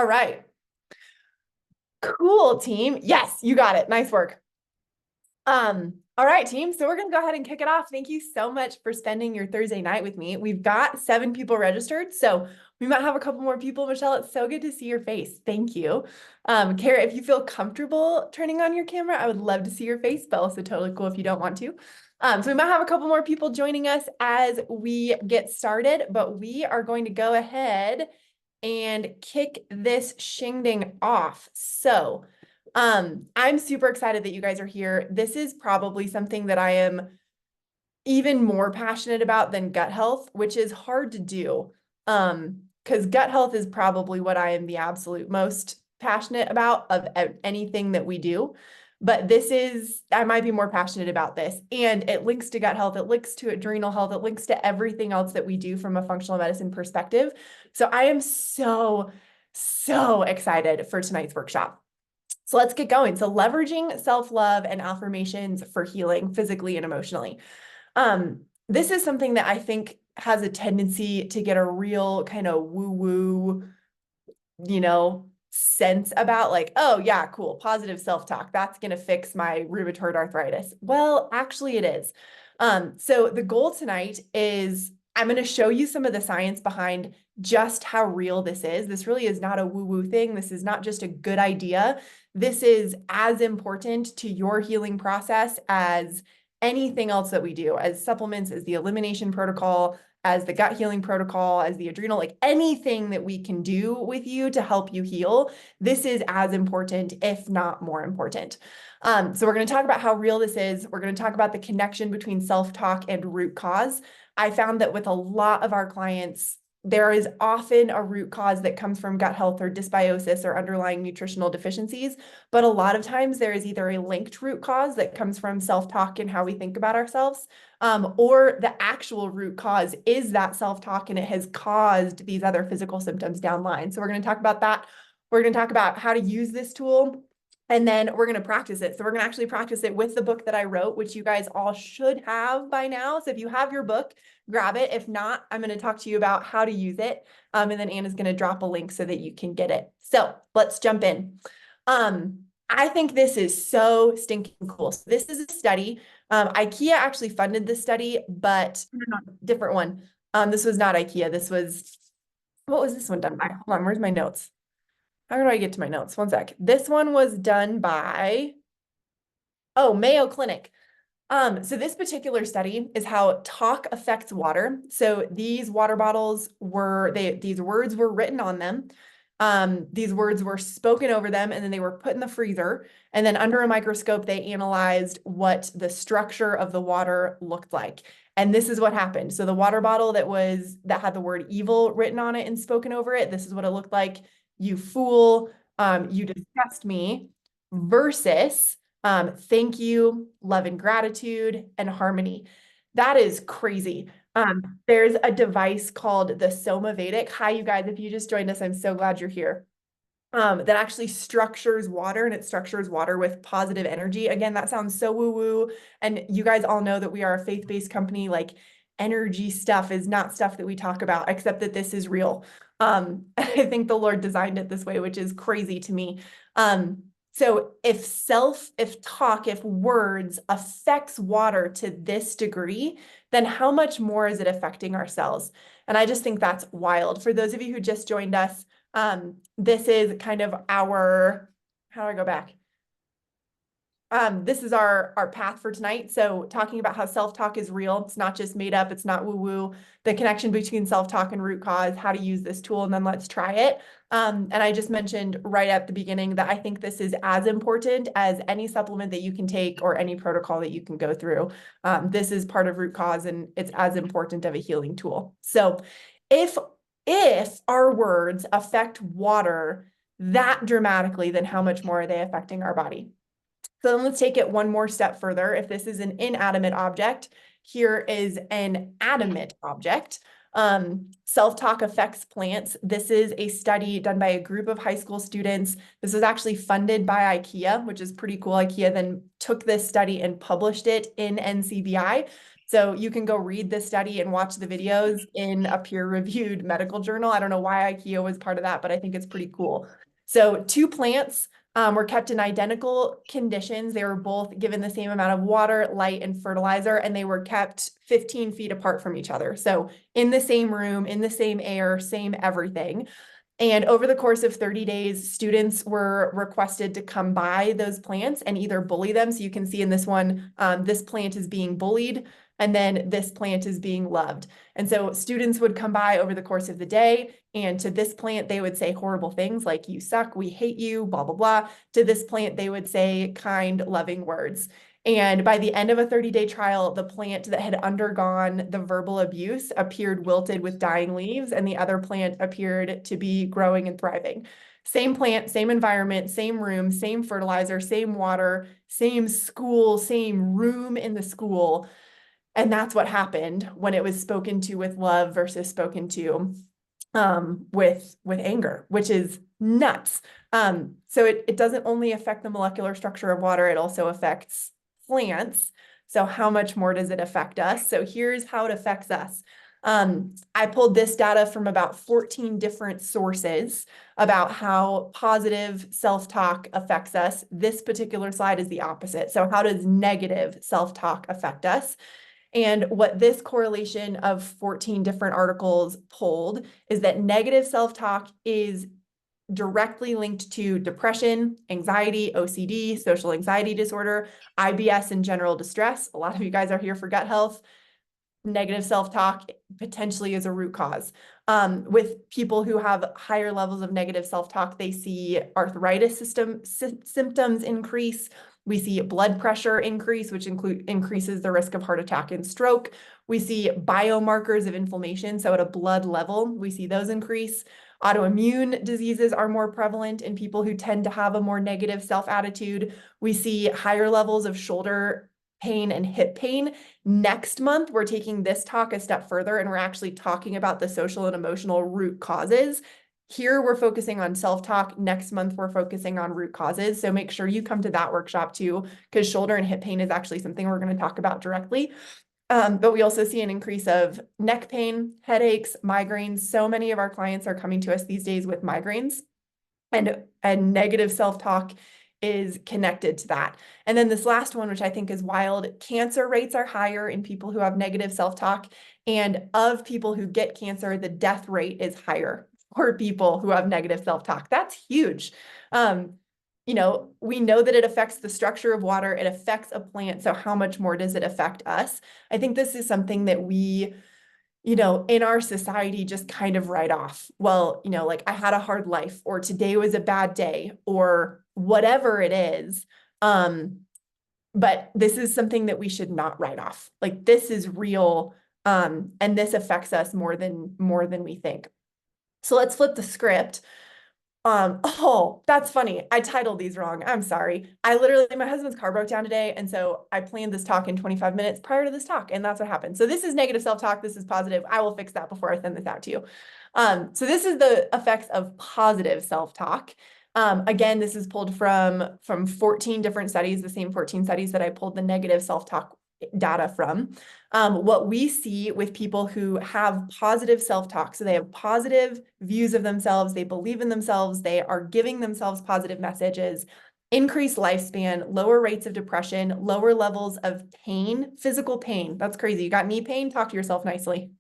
All right. Cool, team. Yes, you got it. Nice work. All right, team. So we're going to go ahead and kick it off. Thank you so much for spending your Thursday night with me. We've got 7 people registered, so we might have a couple more people. Michelle, it's so good to see your face. Thank you. Kara, if you feel comfortable turning on your camera, I would love to see your face. But also totally cool if you don't want to. So we might have a couple more people joining us as we get started, but we are going to go ahead and kick this shingding off. So I'm super excited that you guys are here. This is probably something that I am even more passionate about than gut health, which is hard to do. Because gut health is probably what I am the absolute most passionate about of anything that we do. But I might be more passionate about this. And it links to gut health, it links to adrenal health, it links to everything else that we do from a functional medicine perspective. So I am so, so excited for tonight's workshop. So let's get going. So leveraging self-love and affirmations for healing physically and emotionally. This is something that I think has a tendency to get a real kind of woo-woo, sense about, like, oh yeah, cool, positive self-talk. That's going to fix my rheumatoid arthritis. Well, actually it is. So the goal tonight is I'm going to show you some of the science behind just how real this is. This really is not a woo-woo thing. This is not just a good idea. This is as important to your healing process as anything else that we do, as supplements, as the elimination protocol, as the gut healing protocol, as the adrenal, like anything that we can do with you to help you heal. This is as important, if not more important. So we're going to talk about how real this is. We're going to talk about the connection between self-talk and root cause. I found that with a lot of our clients, there is often a root cause that comes from gut health or dysbiosis or underlying nutritional deficiencies. But a lot of times there is either a linked root cause that comes from self-talk and how we think about ourselves, or the actual root cause is that self-talk and it has caused these other physical symptoms down the line. So we're going to talk about that. We're going to talk about how to use this tool. And then we're going to practice it. So we're going to actually practice it with the book that I wrote, which you guys all should have by now. So if you have your book, grab it. If not, I'm going to talk to you about how to use it. And then Anna's going to drop a link so that you can get it. So let's jump in. I think this is so stinking cool. So this is a study. IKEA actually funded this study, but different one. This was not IKEA. What was this one done by? Hold on, where's my notes? How do I get to my notes? One sec. This one was done by, Mayo Clinic. So this particular study is how talk affects water. So these water bottles these words were written on them. These words were spoken over them, and then they were put in the freezer. And then under a microscope, they analyzed what the structure of the water looked like. And this is what happened. So the water bottle that had the word evil written on it and spoken over it, this is what it looked like. You fool, you disgust me, versus thank you, love and gratitude, and harmony. That is crazy. There's a device called the Soma Vedic. Hi, you guys. If you just joined us, I'm so glad you're here. That actually structures water, and it structures water with positive energy. Again, that sounds so woo-woo. And you guys all know that we are a faith-based company. Like, energy stuff is not stuff that we talk about, except that this is real. I think the Lord designed it this way, which is crazy to me. So if words affects water to this degree, then how much more is it affecting our cells? And I just think that's wild. For those of you who just joined us, this is kind of how do I go back? This is our path for tonight. So talking about how self-talk is real. It's not just made up. It's not woo-woo. The connection between self-talk and root cause, how to use this tool, and then let's try it. And I just mentioned right at the beginning that I think this is as important as any supplement that you can take or any protocol that you can go through. This is part of root cause, and it's as important of a healing tool. So if our words affect water that dramatically, then how much more are they affecting our body? So then let's take it one more step further. If this is an inanimate object, here is an animate object. Self-talk affects plants. This is a study done by a group of high school students. This was actually funded by IKEA, which is pretty cool. IKEA then took this study and published it in NCBI. So you can go read this study and watch the videos in a peer-reviewed medical journal. I don't know why IKEA was part of that, but I think it's pretty cool. So two plants were kept in identical conditions. They were both given the same amount of water, light, and fertilizer, and they were kept 15 feet apart from each other. So in the same room, in the same air, same everything. And over the course of 30 days, students were requested to come by those plants and either bully them. So you can see in this one, this plant is being bullied, and then this plant is being loved. And so students would come by over the course of the day, and to this plant, they would say horrible things like, you suck, we hate you, blah, blah, blah. To this plant, they would say kind, loving words. And by the end of a 30-day trial, the plant that had undergone the verbal abuse appeared wilted with dying leaves, and the other plant appeared to be growing and thriving. Same plant, same environment, same room, same fertilizer, same water, same school, same room in the school. And that's what happened when it was spoken to with love versus spoken to with anger, which is nuts. So it doesn't only affect the molecular structure of water, it also affects plants. So how much more does it affect us? So here's how it affects us. I pulled this data from about 14 different sources about how positive self-talk affects us. This particular slide is the opposite. So how does negative self-talk affect us? And what this correlation of 14 different articles pulled is that negative self-talk is directly linked to depression, anxiety, OCD, social anxiety disorder, IBS, and general distress. A lot of you guys are here for gut health. Negative self-talk potentially is a root cause. With people who have higher levels of negative self-talk, they see arthritis symptoms increase. We see blood pressure increase, which increases the risk of heart attack and stroke. We see biomarkers of inflammation. So at a blood level, we see those increase. Autoimmune diseases are more prevalent in people who tend to have a more negative self-attitude. We see higher levels of shoulder pain and hip pain. Next month, we're taking this talk a step further, and we're actually talking about the social and emotional root causes. Here, we're focusing on self-talk. Next month, we're focusing on root causes. So make sure you come to that workshop too, because shoulder and hip pain is actually something we're going to talk about directly. But we also see an increase of neck pain, headaches, migraines. So many of our clients are coming to us these days with migraines, and negative self-talk is connected to that. And then this last one, which I think is wild, cancer rates are higher in people who have negative self-talk. And of people who get cancer, the death rate is higher for people who have negative self-talk. That's huge. We know that it affects the structure of water, it affects a plant. So how much more does it affect us? I think this is something that we, in our society just kind of write off. Well, like I had a hard life, or today was a bad day, or whatever it is. But this is something that we should not write off. Like this is real. And this affects us more than we think. So let's flip the script. Oh, that's funny. I titled these wrong. I'm sorry. My husband's car broke down today. And so I planned this talk in 25 minutes prior to this talk. And that's what happened. So this is negative self-talk. This is positive. I will fix that before I send this out to you. So this is the effects of positive self-talk. Again, this is pulled from 14 different studies, the same 14 studies that I pulled the negative self-talk data from. What we see with people who have positive self-talk, so they have positive views of themselves, they believe in themselves, they are giving themselves positive messages, increased lifespan, lower rates of depression, lower levels of pain, physical pain. That's crazy. You got knee pain? Talk to yourself nicely.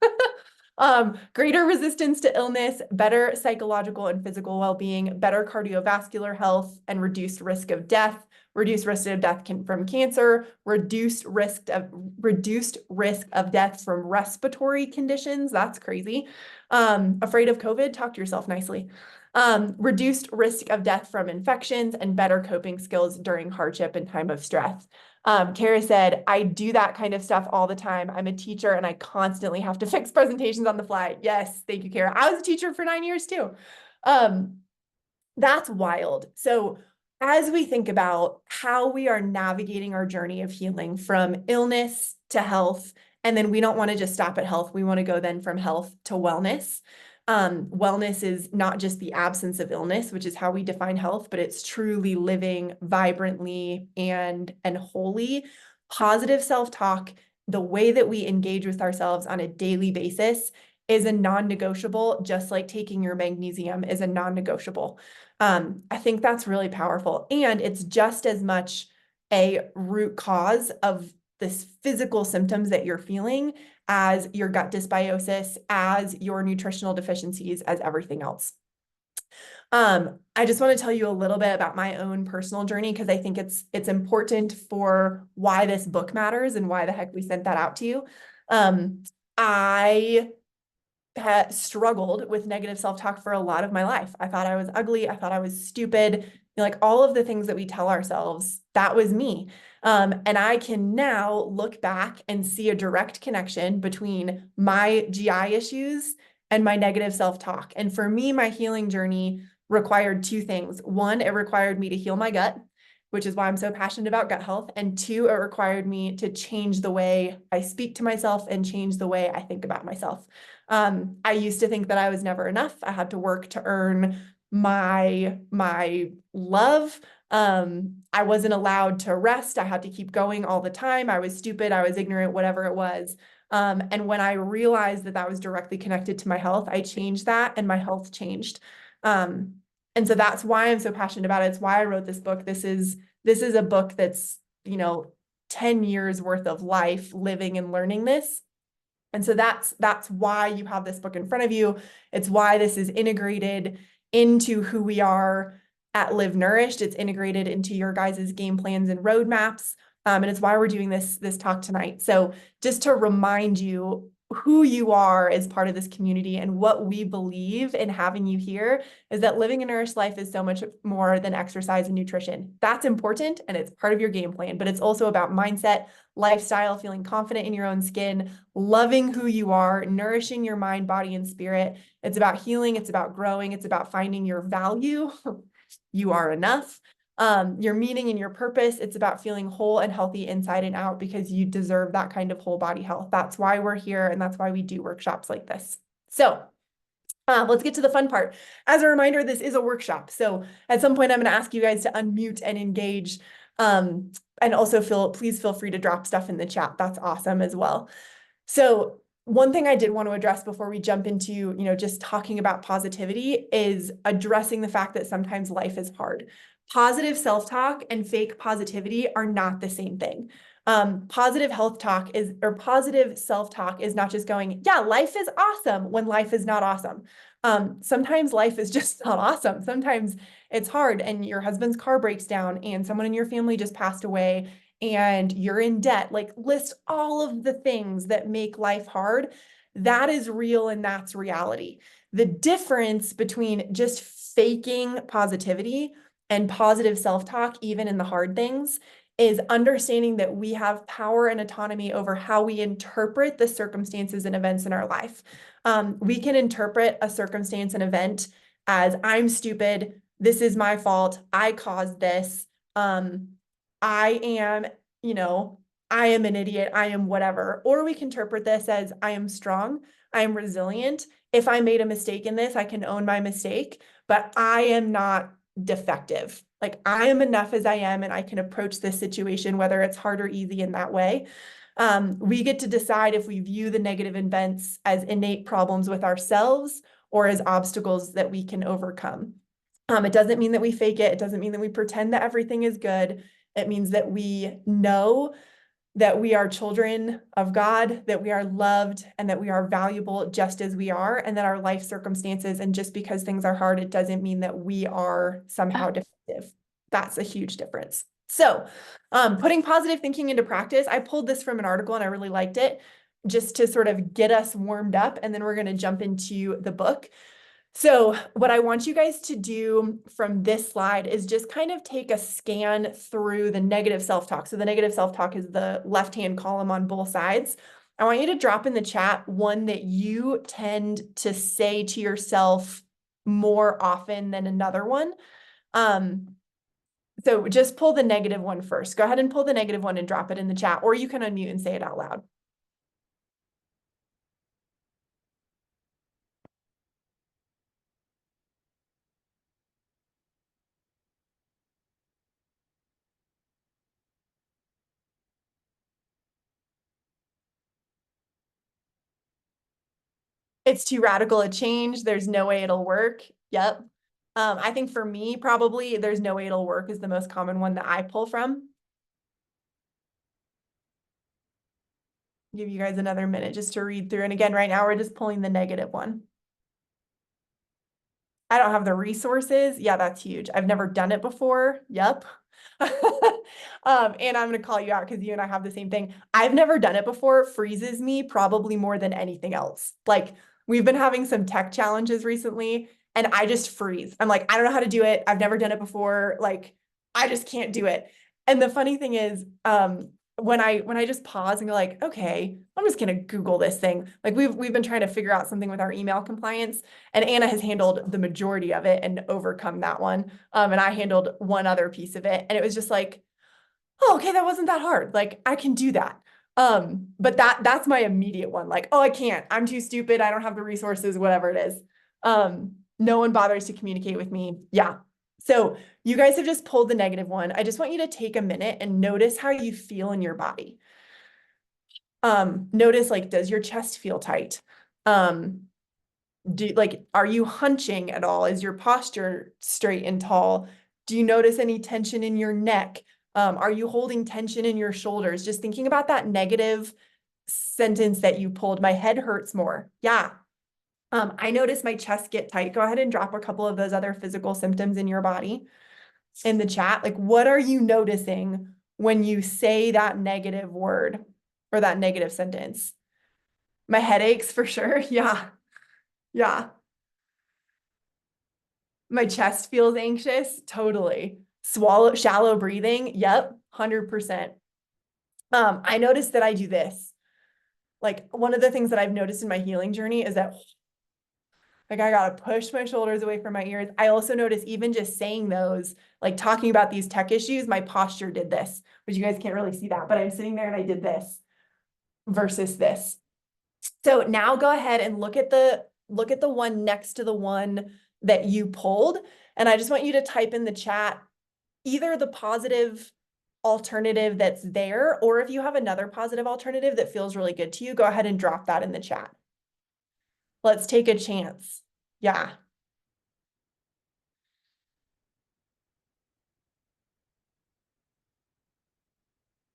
Greater resistance to illness, better psychological and physical well-being, better cardiovascular health, and reduced risk of death. Reduced risk of death from cancer, reduced risk of death from respiratory conditions. That's crazy. Afraid of COVID? Talk to yourself nicely. Reduced risk of death from infections, and better coping skills during hardship and time of stress. Kara said, I do that kind of stuff all the time. I'm a teacher and I constantly have to fix presentations on the fly. Yes, thank you, Kara. I was a teacher for 9 years too. That's wild. So as we think about how we are navigating our journey of healing from illness to health, and then we don't want to just stop at health, we want to go then from health to wellness. Wellness is not just the absence of illness, which is how we define health, but it's truly living vibrantly and wholly. Positive self-talk the way that we engage with ourselves on a daily basis is a non-negotiable, just like taking your magnesium is a non-negotiable. I think that's really powerful. And it's just as much a root cause of this physical symptoms that you're feeling as your gut dysbiosis, as your nutritional deficiencies, as everything else. I just want to tell you a little bit about my own personal journey because I think it's important for why this book matters and why the heck we sent that out to you. I had struggled with negative self-talk for a lot of my life. I thought I was ugly. I thought I was stupid. You know, like all of the things that we tell ourselves, that was me. And I can now look back and see a direct connection between my GI issues and my negative self-talk. And for me, my healing journey required two things. One, it required me to heal my gut, which is why I'm so passionate about gut health. And two, it required me to change the way I speak to myself and change the way I think about myself. I used to think that I was never enough. I had to work to earn my love. I wasn't allowed to rest. I had to keep going all the time. I was stupid. I was ignorant, whatever it was. And when I realized that that was directly connected to my health, I changed that and my health changed. And so that's why I'm so passionate about it. It's why I wrote this book. This is a book that's, 10 years worth of life living and learning this. And so that's why you have this book in front of you. It's why this is integrated into who we are at Live Nourished. It's integrated into your guys' game plans and roadmaps. And it's why we're doing this talk tonight. So just to remind you who you are as part of this community and what we believe in having you here is that living a nourished life is so much more than exercise and nutrition. That's important and it's part of your game plan, but it's also about mindset, lifestyle, feeling confident in your own skin, loving who you are, nourishing your mind, body, and spirit. It's about healing. It's about growing. It's about finding your value. You are enough. Your meaning and your purpose. It's about feeling whole and healthy inside and out because you deserve that kind of whole body health. That's why we're here. And that's why we do workshops like this. So let's get to the fun part. As a reminder, this is a workshop. So at some point, I'm going to ask you guys to unmute and engage. And also please feel free to drop stuff in the chat. That's awesome as well. So one thing I did want to address before we jump into, just talking about positivity is addressing the fact that sometimes life is hard. Positive self-talk and fake positivity are not the same thing. Positive self-talk is not just going, yeah, life is awesome when life is not awesome. Sometimes life is just not awesome. Sometimes it's hard and your husband's car breaks down and someone in your family just passed away and you're in debt. Like list all of the things that make life hard. That is real and that's reality. The difference between just faking positivity and positive self-talk, even in the hard things, is understanding that we have power and autonomy over how we interpret the circumstances and events in our life. We can interpret a circumstance and event as I'm stupid, this is my fault, I caused this, I am, I am an idiot, I am whatever. Or we can interpret this as I am strong, I am resilient. If I made a mistake in this, I can own my mistake, but I am not defective. Like I am enough as I am, and I can approach this situation, whether it's hard or easy in that way. We get to decide if we view the negative events as innate problems with ourselves or as obstacles that we can overcome. It doesn't mean that we fake it. It doesn't mean that we pretend that everything is good. It means that we know that we are children of God, that we are loved, and that we are valuable just as we are, and that our life circumstances, and just because things are hard, it doesn't mean that we are somehow defective. That's a huge difference. So putting positive thinking into practice, I pulled this from an article and I really liked it just to sort of get us warmed up, and then we're going to jump into the book. So what I want you guys to do from this slide is just kind of take a scan through the negative self-talk. So the negative self-talk is the left-hand column on both sides. I want you to drop in the chat one that you tend to say to yourself more often than another one. So just pull the negative one first. Go ahead and pull the negative one and drop it in the chat, or you can unmute and say it out loud. It's too radical a change. There's no way it'll work. Yep. I think for me, probably there's no way it'll work is the most common one that I pull from. Give you guys another minute just to read through. And again, right now we're just pulling the negative one. I don't have the resources. Yeah, that's huge. I've never done it before. Yep. And I'm going to call you out because you and I have the same thing. I've never done it before freezes me probably more than anything else. Like we've been having some tech challenges recently and I just freeze. I'm like, I don't know how to do it. I've never done it before. Like I just can't do it. And the funny thing is, when I just pause and go like, okay, I'm just gonna Google this thing. Like we've been trying to figure out something with our email compliance, and Anna has handled the majority of it and overcome that one. And I handled one other piece of it, and it was just like, oh, okay, that wasn't that hard. Like I can do that. But that's my immediate one. Like, oh, I can't. I'm too stupid. I don't have the resources, whatever it is. No one bothers to communicate with me. Yeah. So you guys have just pulled the negative one. I just want you to take a minute and notice how you feel in your body. Notice like, does your chest feel tight? Are you hunching at all? Is your posture straight and tall? Do you notice any tension in your neck? Are you holding tension in your shoulders? Just thinking about that negative sentence that you pulled. My head hurts more. Yeah. I notice my chest get tight. Go ahead and drop a couple of those other physical symptoms in your body in the chat. Like, what are you noticing when you say that negative word or that negative sentence? My head aches for sure. Yeah. Yeah. My chest feels anxious. Totally. Shallow breathing. Yep. 100%. I noticed that I do this. Like one of the things that I've noticed in my healing journey is that like I gotta push my shoulders away from my ears. I also notice even just saying those, like talking about these tech issues, my posture did this, which you guys can't really see that, but I'm sitting there and I did this versus this. So now go ahead and look at the one next to the one that you pulled. And I just want you to type in the chat either the positive alternative that's there, or if you have another positive alternative that feels really good to you, go ahead and drop that in the chat. Let's take a chance. Yeah.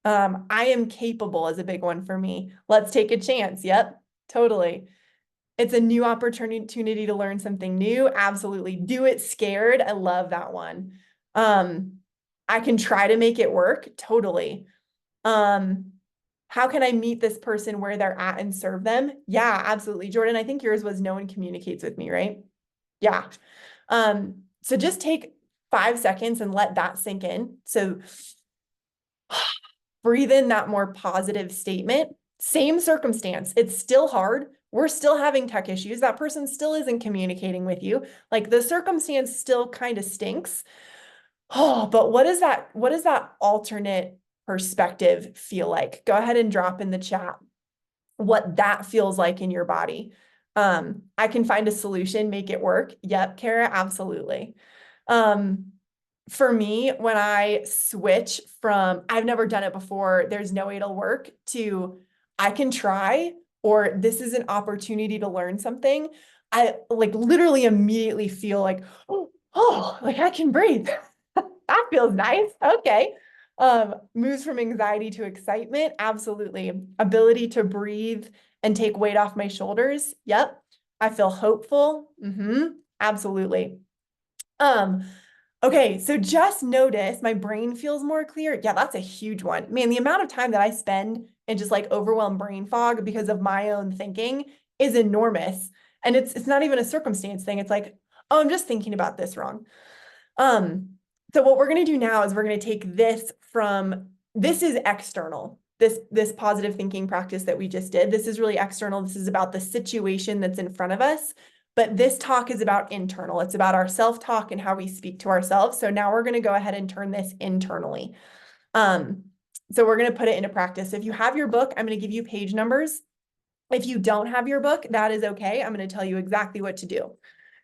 I am capable is a big one for me. Let's take a chance. Yep, totally. It's a new opportunity to learn something new. Absolutely. Do it scared. I love that one. I can try to make it work. Totally. How can I meet this person where they're at and serve them? Yeah, absolutely. Jordan, I think yours was no one communicates with me, right? Yeah. So just take 5 seconds and let that sink in. So breathe in that more positive statement. Same circumstance. It's still hard. We're still having tech issues. That person still isn't communicating with you. Like the circumstance still kind of stinks. Oh, but what does that alternate perspective feel like? Go ahead and drop in the chat what that feels like in your body. I can find a solution, make it work. Yep, Kara, absolutely. For me, when I switch from I've never done it before, there's no way it'll work, to I can try, or this is an opportunity to learn something, I like literally immediately feel like, oh, like I can breathe. That feels nice. Okay. Moves from anxiety to excitement. Absolutely. Ability to breathe and take weight off my shoulders. Yep. I feel hopeful. Absolutely. Okay, so just notice my brain feels more clear. Yeah, that's a huge one. Man, the amount of time that I spend in just like overwhelmed brain fog because of my own thinking is enormous. And it's not even a circumstance thing. It's like, oh, I'm just thinking about this wrong. So what we're going to do now is we're going to take this this is external. This positive thinking practice that we just did. This is really external. This is about the situation that's in front of us. But this talk is about internal. It's about our self-talk and how we speak to ourselves. So now we're going to go ahead and turn this internally. So we're going to put it into practice. If you have your book, I'm going to give you page numbers. If you don't have your book, that is okay. I'm going to tell you exactly what to do.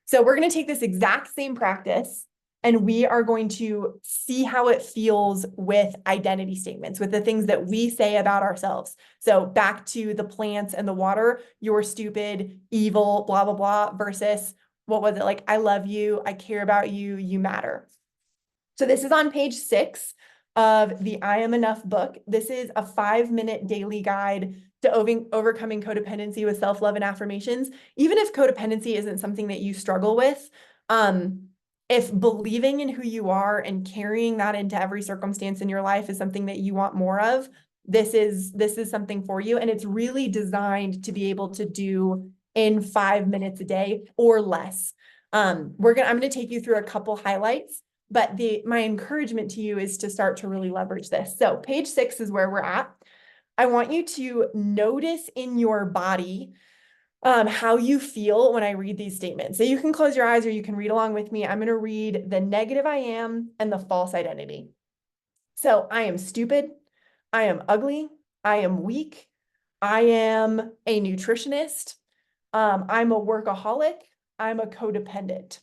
So we're going to take this exact same practice And we are going to see how it feels with identity statements, with the things that we say about ourselves. So back to the plants and the water, you're stupid, evil, blah, blah, blah, versus what was it like? I love you. I care about you. You matter. So this is on page 6 of the I Am Enough book. This is a 5-minute daily guide to overcoming codependency with self-love and affirmations. Even if codependency isn't something that you struggle with, if believing in who you are and carrying that into every circumstance in your life is something that you want more of, this is something for you. And it's really designed to be able to do in 5 minutes a day or less. I'm going to take you through a couple highlights, but my encouragement to you is to start to really leverage this. So page 6 is where we're at. I want you to notice in your body how you feel when I read these statements. So you can close your eyes or you can read along with me. I'm going to read the negative I am and the false identity. So I am stupid. I am ugly. I am weak. I am a nutritionist. I'm a workaholic. I'm a codependent.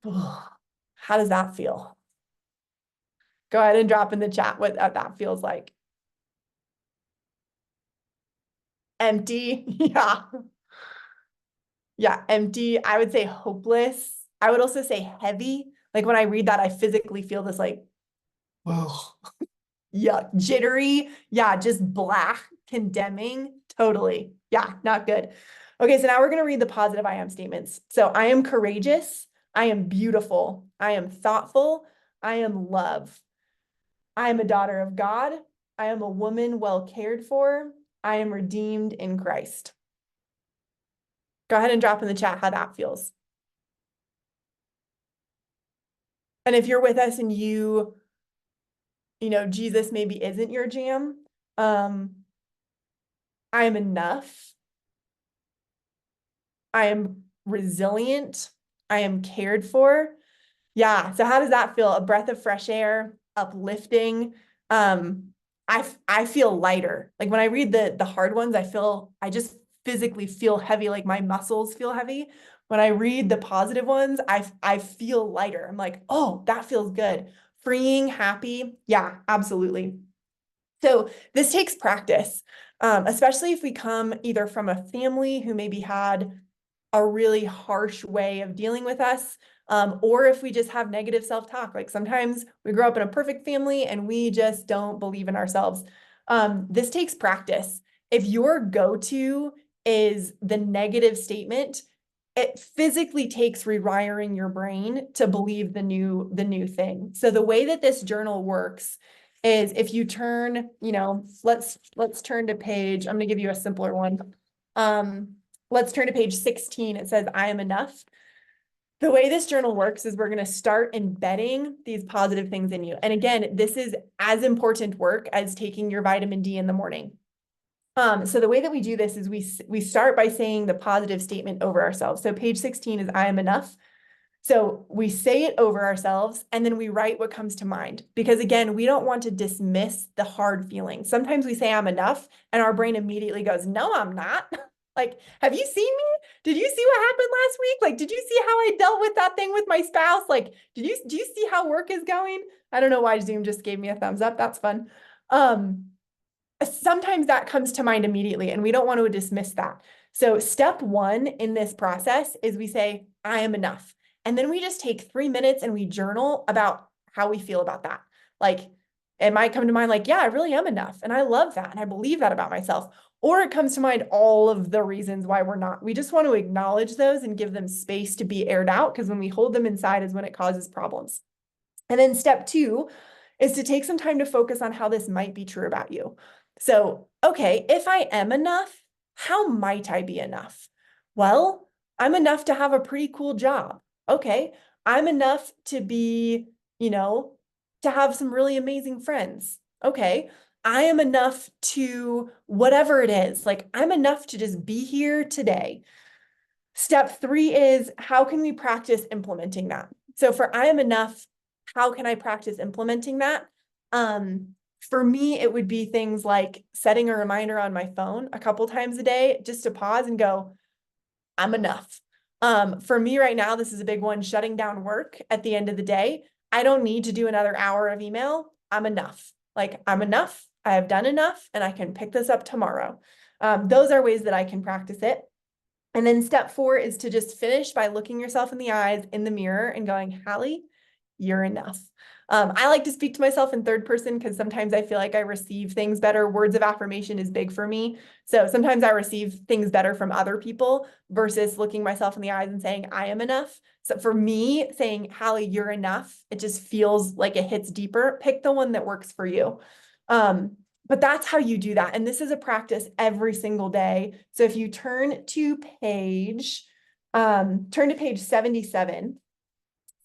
How does that feel? Go ahead and drop in the chat what that feels like. Empty. Yeah. Yeah. Empty. I would say hopeless. I would also say heavy. Like when I read that, I physically feel this like, whoa. Yeah. Jittery. Yeah. Just black, condemning. Totally. Yeah. Not good. Okay. So now we're going to read the positive I am statements. So I am courageous. I am beautiful. I am thoughtful. I am love. I am a daughter of God. I am a woman well cared for. I am redeemed in Christ. Go ahead and drop in the chat how that feels. And if you're with us and Jesus maybe isn't your jam, I am enough. I am resilient. I am cared for. Yeah. So how does that feel? A breath of fresh air, uplifting. I feel lighter. Like when I read the hard ones, I just physically feel heavy, like my muscles feel heavy. When I read the positive ones, I feel lighter. I'm like, oh, that feels good. Freeing, happy. Yeah, absolutely. So this takes practice, especially if we come either from a family who maybe had a really harsh way of dealing with us, or if we just have negative self-talk. Like sometimes we grow up in a perfect family and we just don't believe in ourselves. This takes practice. If your go-to is the negative statement, it physically takes rewiring your brain to believe the new thing. So the way that this journal works is if you turn, let's turn to page, I'm going to give you a simpler one. Let's turn to page 16. It says, I am enough. The way this journal works is we're going to start embedding these positive things in you. And again, this is as important work as taking your vitamin D in the morning. So the way that we do this is we start by saying the positive statement over ourselves. So page 16 is I am enough. So we say it over ourselves and then we write what comes to mind. Because again, we don't want to dismiss the hard feelings. Sometimes we say I'm enough and our brain immediately goes, no, I'm not. Like, have you seen me? Did you see what happened last week? Like, did you see how I dealt with that thing with my spouse? Like, do you see how work is going? I don't know why Zoom just gave me a thumbs up. That's fun. Sometimes that comes to mind immediately and we don't want to dismiss that. So step 1 in this process is we say, I am enough. And then we just take 3 minutes and we journal about how we feel about that. Like it might come to mind like, yeah, I really am enough. And I love that. And I believe that about myself. Or it comes to mind all of the reasons why we're not. We just want to acknowledge those and give them space to be aired out, because when we hold them inside is when it causes problems. And then step 2 is to take some time to focus on how this might be true about you. So, okay, if I am enough, how might I be enough? Well, I'm enough to have a pretty cool job. Okay, I'm enough to be, to have some really amazing friends. Okay, I am enough to whatever it is. Like, I'm enough to just be here today. Step 3 is how can we practice implementing that? So for I am enough, how can I practice implementing that? For me, it would be things like setting a reminder on my phone a couple times a day just to pause and go, I'm enough. For me right now, this is a big one, shutting down work at the end of the day. I don't need to do another hour of email. I'm enough. Like I'm enough. I have done enough and I can pick this up tomorrow. Those are ways that I can practice it. And then step 4 is to just finish by looking yourself in the eyes in the mirror and going, Hally, you're enough. I like to speak to myself in third person because sometimes I feel like I receive things better. Words of affirmation is big for me. So sometimes I receive things better from other people versus looking myself in the eyes and saying, I am enough. So for me, saying, Hally, you're enough, it just feels like it hits deeper. Pick the one that works for you. But that's how you do that. And this is a practice every single day. So if you turn to page 77,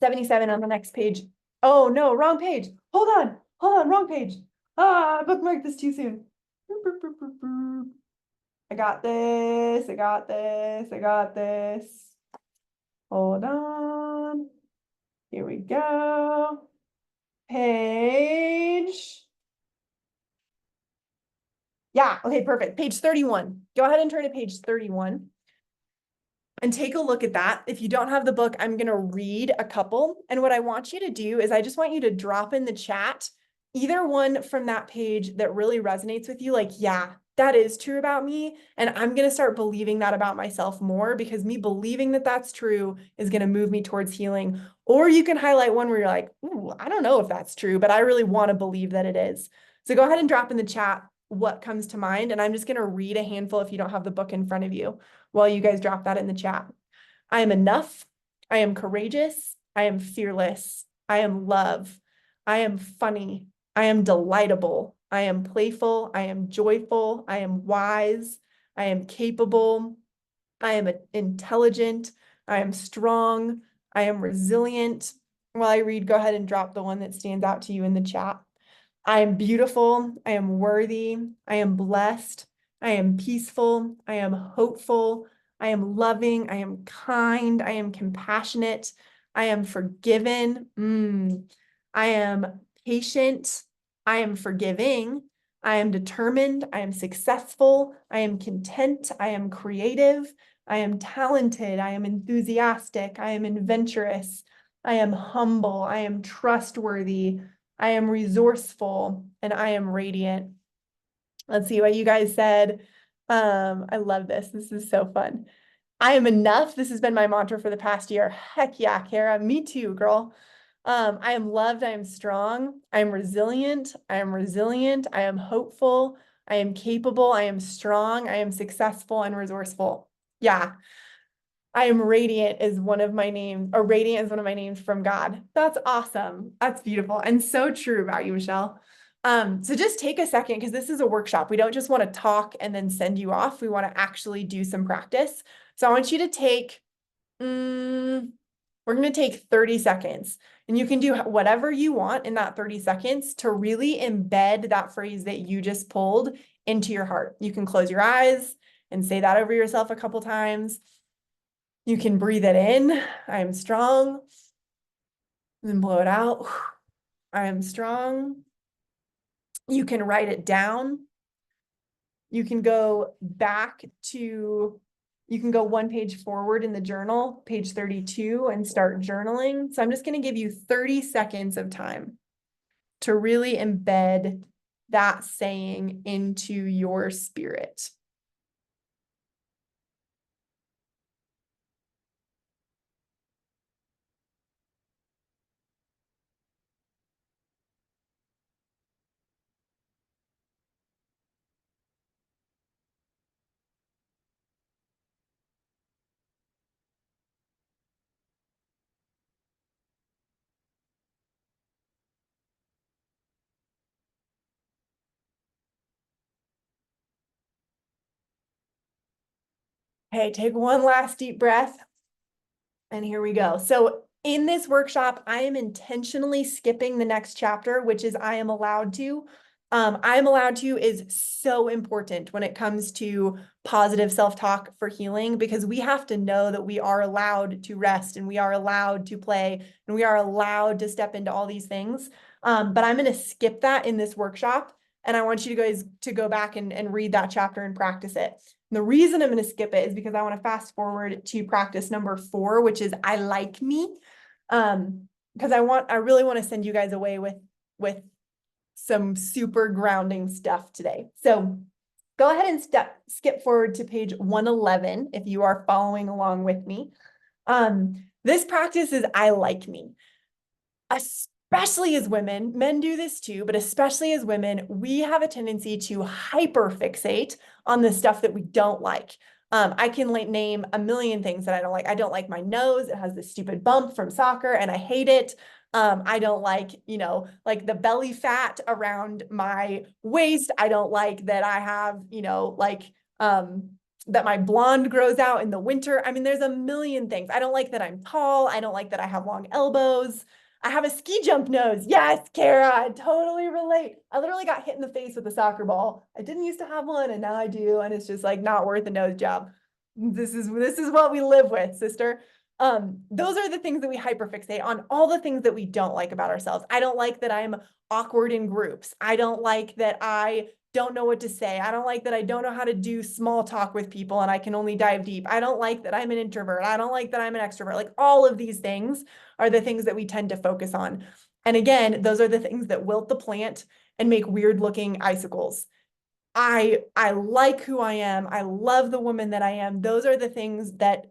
77 on the next page. Oh no, wrong page. Hold on, wrong page. I bookmarked this too soon. I got this, I got this, I got this. Hold on. Here we go. Page. Yeah, okay, perfect. Page 31. Go ahead and turn to page 31 and take a look at that. If you don't have the book, I'm going to read a couple. And what I want you to do is I just want you to drop in the chat either one from that page that really resonates with you, like, yeah, that is true about me. And I'm going to start believing that about myself more because me believing that that's true is going to move me towards healing. Or you can highlight one where you're like, ooh, I don't know if that's true, but I really want to believe that it is. So go ahead and drop in the chat what comes to mind. And I'm just going to read a handful if you don't have the book in front of you while you guys drop that in the chat. I am enough. I am courageous. I am fearless. I am love. I am funny. I am delightable. I am playful. I am joyful. I am wise. I am capable. I am intelligent. I am strong. I am resilient. While I read, go ahead and drop the one that stands out to you in the chat. I am beautiful. I am worthy. I am blessed. I am peaceful. I am hopeful. I am loving. I am kind. I am compassionate. I am forgiven. I am patient. I am forgiving. I am determined. I am successful. I am content. I am creative. I am talented. I am enthusiastic. I am adventurous. I am humble. I am trustworthy. I am resourceful, and I am radiant. Let's see what you guys said. I love this. This is so fun. I am enough. This has been my mantra for the past year. Heck yeah, Kara. Me too, girl. I am loved. I am strong. I am resilient. I am resilient. I am hopeful. I am capable. I am strong. I am successful and resourceful. Yeah. I am radiant is one of my names, or radiant is one of my names from God. That's awesome. That's beautiful and so true about you, Michelle. So just take a second because this is a workshop. We don't just want to talk and then send you off. We want to actually do some practice. So I want you to take, we're going to take 30 seconds and you can do whatever you want in that 30 seconds to really embed that phrase that you just pulled into your heart. You can close your eyes and say that over yourself a couple times. You can breathe it in. I am strong. Then blow it out. I am strong. You can write it down. You can go one page forward in the journal, page 32, and start journaling. So I'm just going to give you 30 seconds of time to really embed that saying into your spirit. Okay, take one last deep breath. And here we go. So in this workshop, I am intentionally skipping the next chapter, which is I am allowed to. I am allowed to is so important when it comes to positive self-talk for healing, because we have to know that we are allowed to rest and we are allowed to play and we are allowed to step into all these things. But I'm going to skip that in this workshop And I want you guys to go back and read that chapter and practice it. And the reason I'm going to skip it is because I want to fast forward to practice number 4, which is I like me. Because I really want to send you guys away with some super grounding stuff today. So go ahead and skip forward to page 111 if you are following along with me. This practice is I like me. Especially as women, men do this too, but especially as women, we have a tendency to hyperfixate on the stuff that we don't like. I can name a million things that I don't like. I don't like my nose. It has this stupid bump from soccer and I hate it. I don't like, like the belly fat around my waist. I don't like that I have, that my blonde grows out in the winter. I mean, there's a million things. I don't like that I'm tall. I don't like that I have long elbows. I have a ski jump nose. Yes, Kara, I totally relate. I literally got hit in the face with a soccer ball. I didn't used to have one and now I do. And it's just like not worth a nose job. This is what we live with, sister. Those are the things that we hyperfixate on, all the things that we don't like about ourselves. I don't like that I'm awkward in groups. I don't like that I don't know what to say. I don't like that I don't know how to do small talk with people and I can only dive deep. I don't like that I'm an introvert. I don't like that I'm an extrovert. Like all of these things are the things that we tend to focus on. And again, those are the things that wilt the plant and make weird looking icicles. I like who I am. I love the woman that I am. Those are the things that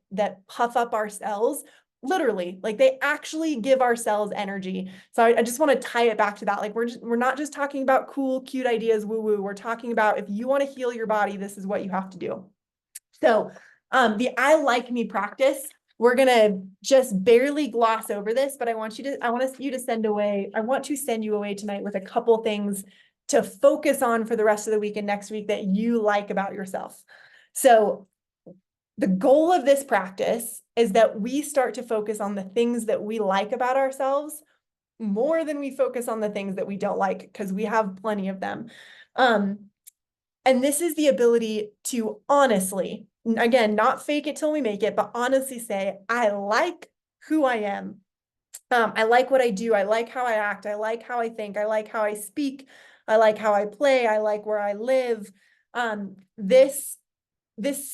puff up our cells. Literally, like they actually give our cells energy. So I just want to tie it back to that. Like we're not just talking about cool, cute ideas, woo woo. We're talking about if you want to heal your body, this is what you have to do. So the I like me practice, we're gonna just barely gloss over this, but I want you to send you away tonight with a couple things to focus on for the rest of the week and next week that you like about yourself. So the goal of this practice is that we start to focus on the things that we like about ourselves more than we focus on the things that we don't like, because we have plenty of them. And this is the ability to honestly, again, not fake it till we make it, but honestly say, I like who I am. I like what I do. I like how I act. I like how I think. I like how I speak. I like how I play. I like where I live. This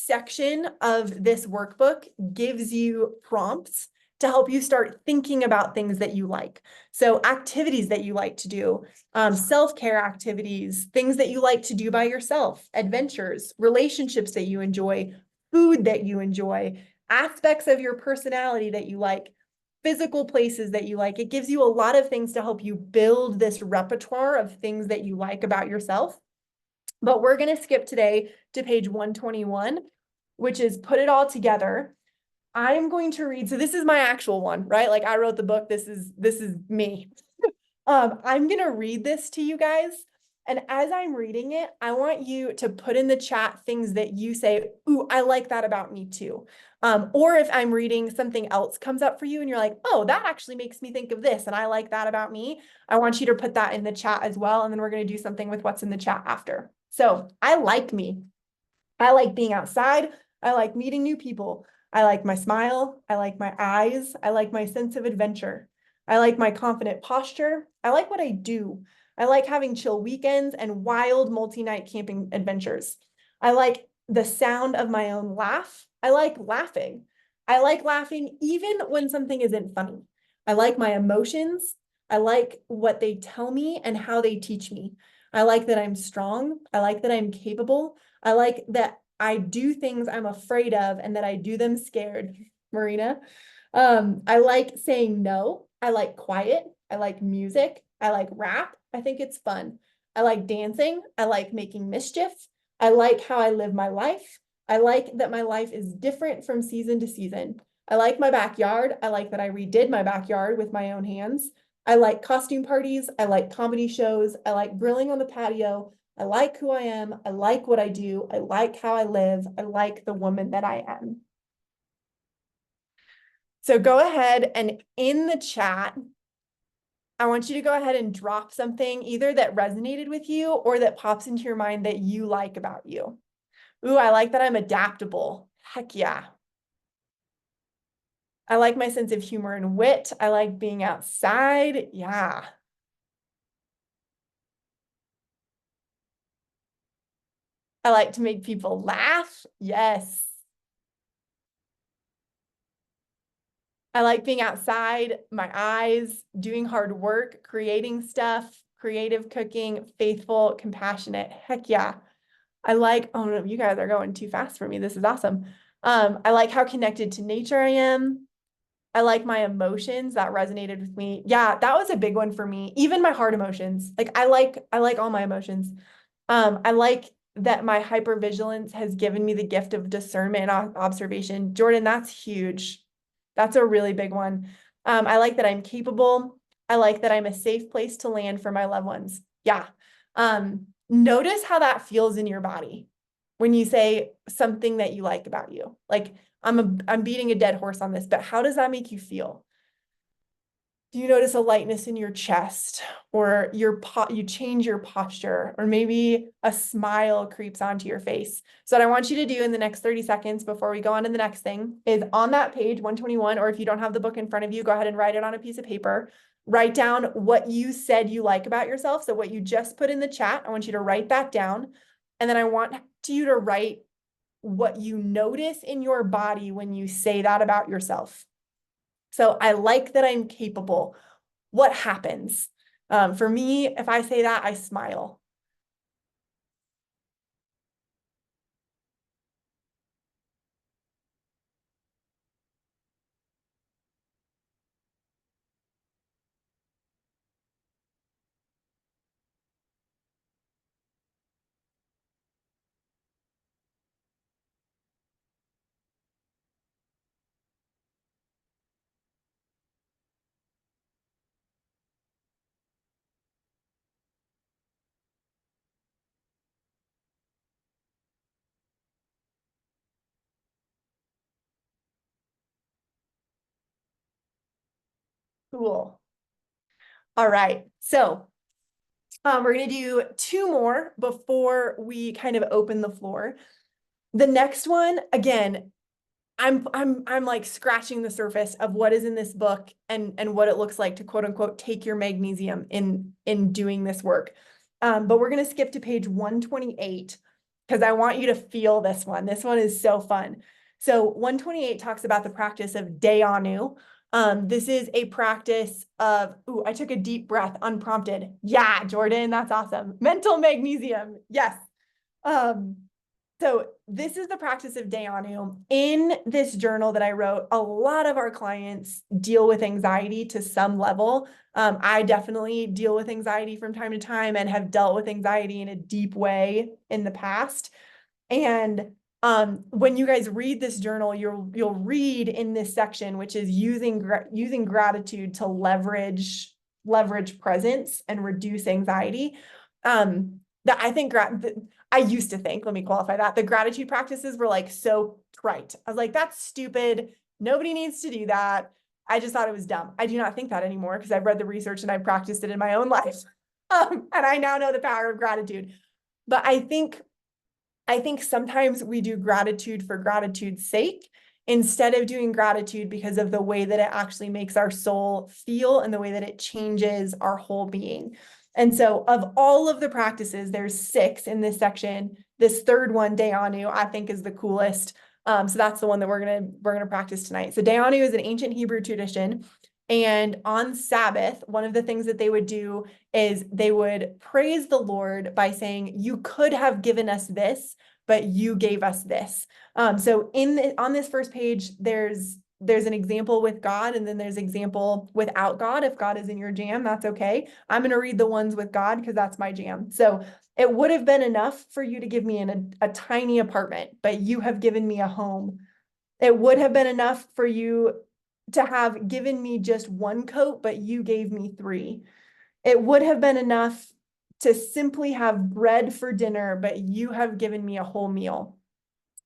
section of this workbook gives you prompts to help you start thinking about things that you like. So activities that you like to do, self-care activities, things that you like to do by yourself, adventures, relationships that you enjoy, food that you enjoy, aspects of your personality that you like, physical places that you like. It gives you a lot of things to help you build this repertoire of things that you like about yourself. But we're going to skip today to page 121, which is put it all together. I'm going to read. So this is my actual one, right? Like I wrote the book. This is me. I'm going to read this to you guys. And as I'm reading it, I want you to put in the chat things that you say, ooh, I like that about me too. Or if I'm reading, something else comes up for you and you're like, oh, that actually makes me think of this. And I like that about me. I want you to put that in the chat as well. And then we're going to do something with what's in the chat after. So I like me. I like being outside. I like meeting new people. I like my smile. I like my eyes. I like my sense of adventure. I like my confident posture. I like what I do. I like having chill weekends and wild multi-night camping adventures. I like the sound of my own laugh. I like laughing. I like laughing even when something isn't funny. I like my emotions. I like what they tell me and how they teach me. I like that I'm strong. I like that I'm capable. I like that I do things I'm afraid of and that I do them scared, Marina. I like saying no. I like quiet. I like music. I like rap. I think it's fun. I like dancing. I like making mischief. I like how I live my life. I like that my life is different from season to season. I like my backyard. I like that I redid my backyard with my own hands. I like costume parties. I like comedy shows. I like grilling on the patio. I like who I am. I like what I do. I like how I live. I like the woman that I am. So go ahead and in the chat, I want you to go ahead and drop something either that resonated with you or that pops into your mind that you like about you. Ooh, I like that I'm adaptable. Heck yeah. I like my sense of humor and wit. I like being outside. Yeah. I like to make people laugh. Yes. I like being outside, my eyes, doing hard work, creating stuff, creative cooking, faithful, compassionate. Heck yeah. I like, oh no, you guys are going too fast for me. This is awesome. I like how connected to nature I am. I like my emotions that resonated with me. Yeah, that was a big one for me. Even my hard emotions. Like I like all my emotions. I like that my hypervigilance has given me the gift of discernment and observation. Jordan, that's huge. That's a really big one. I like that I'm capable. I like that I'm a safe place to land for my loved ones. Yeah. Notice how that feels in your body when you say something that you like about you. Like I'm beating a dead horse on this, but how does that make you feel? Do you notice a lightness in your chest, or you change your posture, or maybe a smile creeps onto your face? So what I want you to do in the next 30 seconds before we go on to the next thing is on that page 121, or if you don't have the book in front of you, go ahead and write it on a piece of paper. Write down what you said you like about yourself. So what you just put in the chat, I want you to write that down. And then I want you to write what you notice in your body when you say that about yourself. So I like that I'm capable. What happens? For me, if I say that, I smile. Cool. All right. So we're going to do two more before we kind of open the floor. The next one, again, I'm like scratching the surface of what is in this book and what it looks like to quote unquote take your magnesium in doing this work. But we're going to skip to page 128 because I want you to feel this one. This one is so fun. So 128 talks about the practice of Dayanu. This is a practice of, ooh, I took a deep breath unprompted. Yeah, Jordan, that's awesome. Mental magnesium. Yes. Um, so this is the practice of Dayanu. In this journal that I wrote, a lot of our clients deal with anxiety to some level. I definitely deal with anxiety from time to time and have dealt with anxiety in a deep way in the past. And when you guys read this journal, you'll read in this section, which is using gratitude to leverage presence and reduce anxiety. That I think I used to think, let me qualify that, the gratitude practices were like so trite. I was like, that's stupid. Nobody needs to do that. I just thought it was dumb. I do not think that anymore because I've read the research and I've practiced it in my own life. And I now know the power of gratitude. But I think sometimes we do gratitude for gratitude's sake instead of doing gratitude because of the way that it actually makes our soul feel and the way that it changes our whole being. And so of all of the practices, there's 6 in this section. This third one, Dayanu, I think is the coolest. So that's the one that we're gonna practice tonight. So Dayanu is an ancient Hebrew tradition. And on Sabbath, one of the things that they would do is they would praise the Lord by saying, you could have given us this, but you gave us this. So on this first page, there's an example with God, and then there's example without God. If God is in your jam, that's okay. I'm going to read the ones with God because that's my jam. So it would have been enough for you to give me a tiny apartment, but you have given me a home. It would have been enough for you to have given me just one coat, but you gave me 3. It would have been enough to simply have bread for dinner, but you have given me a whole meal.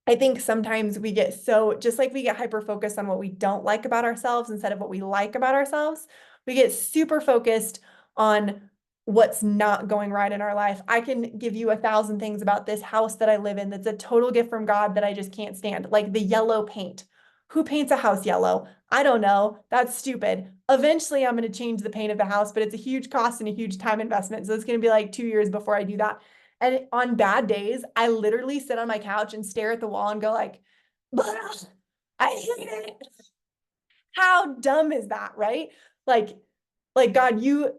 I think sometimes we get just like we get hyper focused on what we don't like about ourselves instead of what we like about ourselves, we get super focused on what's not going right in our life. I can give you 1,000 things about this house that I live in that's a total gift from God that I just can't stand, like the yellow paint. Who paints a house yellow? I don't know. That's stupid. Eventually, I'm going to change the paint of the house, but it's a huge cost and a huge time investment. So it's going to be like 2 years before I do that. And on bad days, I literally sit on my couch and stare at the wall and go like, I hate it. How dumb is that, right? Like, God, you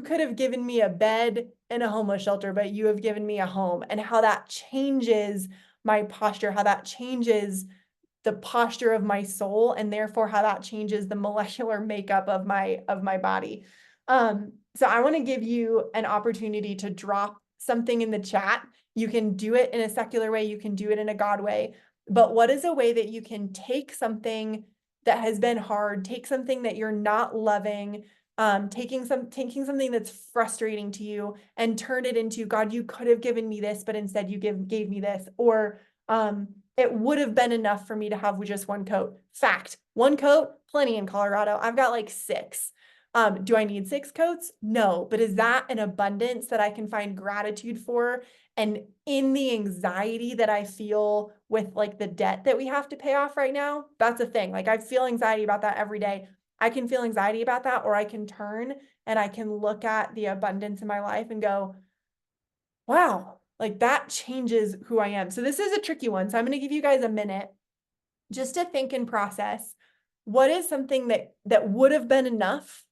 could have given me a bed in a homeless shelter, but you have given me a home. And how that changes my posture, how that changes the posture of my soul, and therefore how that changes the molecular makeup of my body. So I want to give you an opportunity to drop something in the chat. You can do it in a secular way, you can do it in a God way, but what is a way that you can take something that has been hard, take something that you're not loving, taking something that's frustrating to you and turn it into, God, you could have given me this, but instead you gave me this. Or it would have been enough for me to have just one coat. Fact, one coat, plenty in Colorado. I've got like 6. Do I need 6 coats? No, but is that an abundance that I can find gratitude for? And in the anxiety that I feel with like the debt that we have to pay off right now, that's a thing. Like I feel anxiety about that every day. I can feel anxiety about that, or I can turn and I can look at the abundance in my life and go, wow, like that changes who I am. So this is a tricky one. So I'm going to give you guys a minute just to think and process what is something that would have been enough,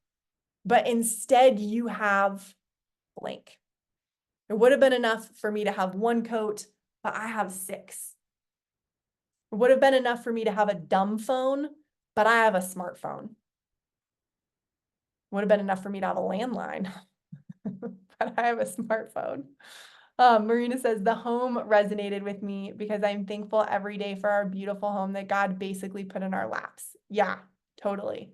but instead you have blank. It would have been enough for me to have one coat, but I have 6. It would have been enough for me to have a dumb phone, but I have a smartphone. Would have been enough for me to have a landline, but I have a smartphone. Marina says, the home resonated with me because I'm thankful every day for our beautiful home that God basically put in our laps. Yeah, totally.